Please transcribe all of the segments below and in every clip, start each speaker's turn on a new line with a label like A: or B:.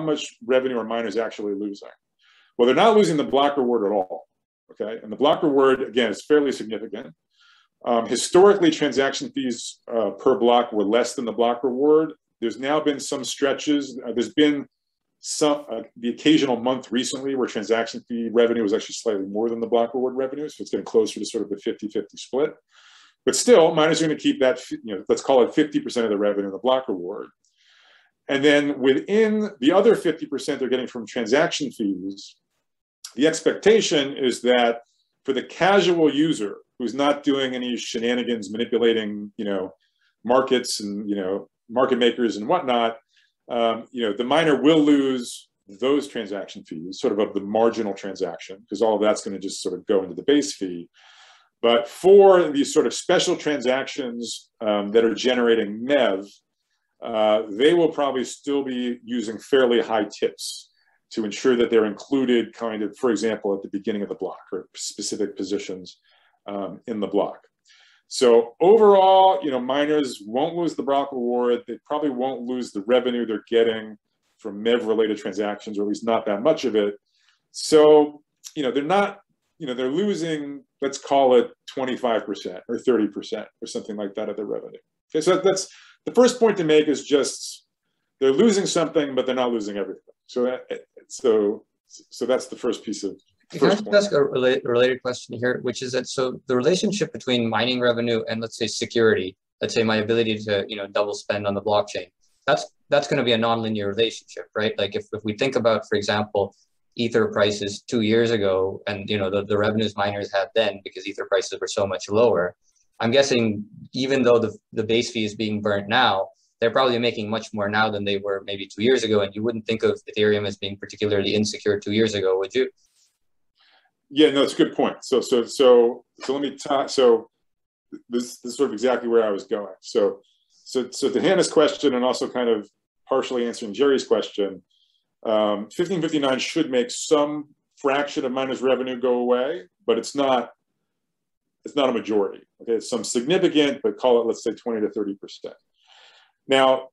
A: much revenue are miners actually losing? Well, they're not losing the block reward at all, okay? And the block reward, again, is fairly significant. Historically, transaction fees per block were less than the block reward. There's now been some stretches. There's been some the occasional month recently where transaction fee revenue was actually slightly more than the block reward revenue, so it's getting closer to sort of the 50-50 split. But still, miners are going to keep that, let's call it 50% of the revenue in the block reward. And then within the other 50% they're getting from transaction fees, the expectation is that for the casual user who's not doing any shenanigans, manipulating, markets and, market makers and whatnot, the miner will lose those transaction fees, sort of the marginal transaction, because all of that's going to just sort of go into the base fee. But for these sort of special transactions that are generating MEV, they will probably still be using fairly high tips to ensure that they're included kind of, for example, at the beginning of the block or specific positions in the block. So overall, miners won't lose the block reward. They probably won't lose the revenue they're getting from MEV-related transactions, or at least not that much of it. So, they're not, they're losing, let's call it 25% or 30% or something like that of their revenue. Okay, so that's the first point to make, is just they're losing something, but they're not losing everything. So that's the first piece of.
B: Can I just ask a related question here, which is that, so the relationship between mining revenue and, let's say, security, let's say my ability to, double spend on the blockchain, that's going to be a nonlinear relationship, right? Like if we think about, for example, Ether prices 2 years ago, and the revenues miners had then, because Ether prices were so much lower, I'm guessing even though the base fee is being burnt now, they're probably making much more now than they were maybe 2 years ago, and you wouldn't think of Ethereum as being particularly insecure 2 years ago, would you?
A: Yeah, no, it's a good point. So let me talk. So this is sort of exactly where I was going. So to Hannah's question, and also kind of partially answering Jerry's question, 1559 should make some fraction of miners' revenue go away, but it's not a majority. Okay, it's some significant, but call it, let's say, 20 to 30%. Now,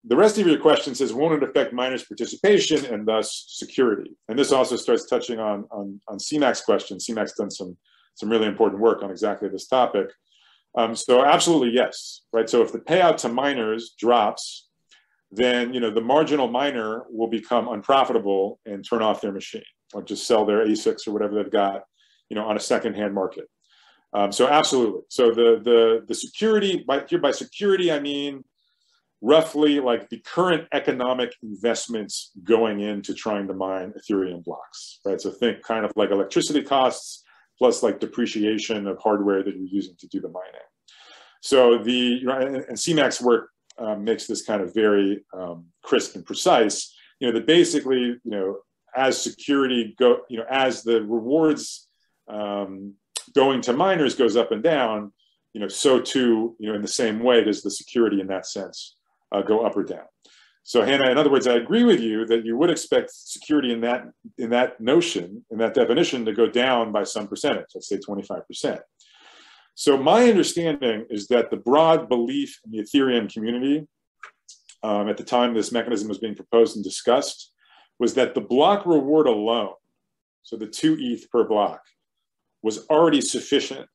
A: the rest of your question says, won't it affect miners' participation and thus security? And this also starts touching on CMAC's question. CMAC's done some really important work on exactly this topic. So absolutely yes, right? So if the payout to miners drops, then the marginal miner will become unprofitable and turn off their machine, or just sell their ASICs or whatever they've got, on a secondhand market. So absolutely. So the security, by security I mean roughly like the current economic investments going into trying to mine Ethereum blocks, right? So think kind of like electricity costs plus like depreciation of hardware that you're using to do the mining. So and CMAC's work makes this kind of very crisp and precise, that basically, as security as the rewards going to miners goes up and down, so too, in the same way does the security in that sense go up or down. So Hannah, in other words, I agree with you that you would expect security in that notion, in that definition, to go down by some percentage, let's say 25%. So my understanding is that the broad belief in the Ethereum community at the time this mechanism was being proposed and discussed was that the block reward alone, so the 2 ETH per block, was already sufficient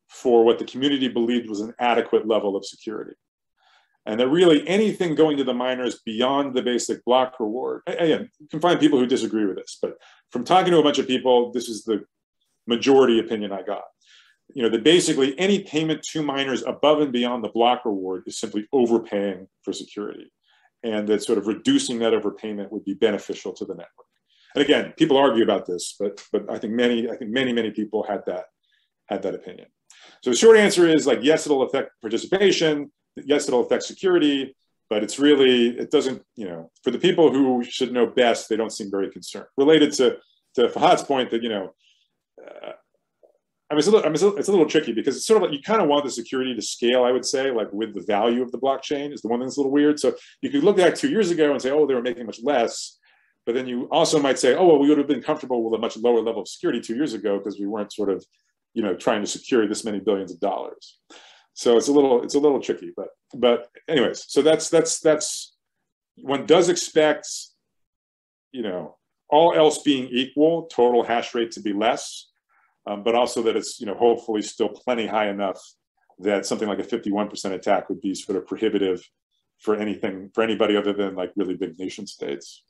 A: for what the community believed was an adequate level of security. And that really anything going to the miners beyond the basic block reward, again, you can find people who disagree with this, but from talking to a bunch of people, this is the majority opinion I got. That basically any payment to miners above and beyond the block reward is simply overpaying for security. And that sort of reducing that overpayment would be beneficial to the network. And again, people argue about this, but I think many people had that opinion. So the short answer is like, yes, it'll affect participation. Yes, it'll affect security, but it doesn't, for the people who should know best, they don't seem very concerned. Related to Fahad's point that, it's a little tricky because it's sort of like, you kind of want the security to scale, I would say, like with the value of the blockchain is the one thing that's a little weird. So you could look back 2 years ago and say, oh, they were making much less. But then you also might say, oh, well, we would have been comfortable with a much lower level of security 2 years ago because we weren't sort of, trying to secure this many billions of dollars. So it's a little tricky, but anyways, so that's one does expect you know, all else being equal, total hash rate to be less, but also that it's, you know, hopefully still plenty high enough that something like a 51% attack would be sort of prohibitive for anything, for anybody other than like really big nation states.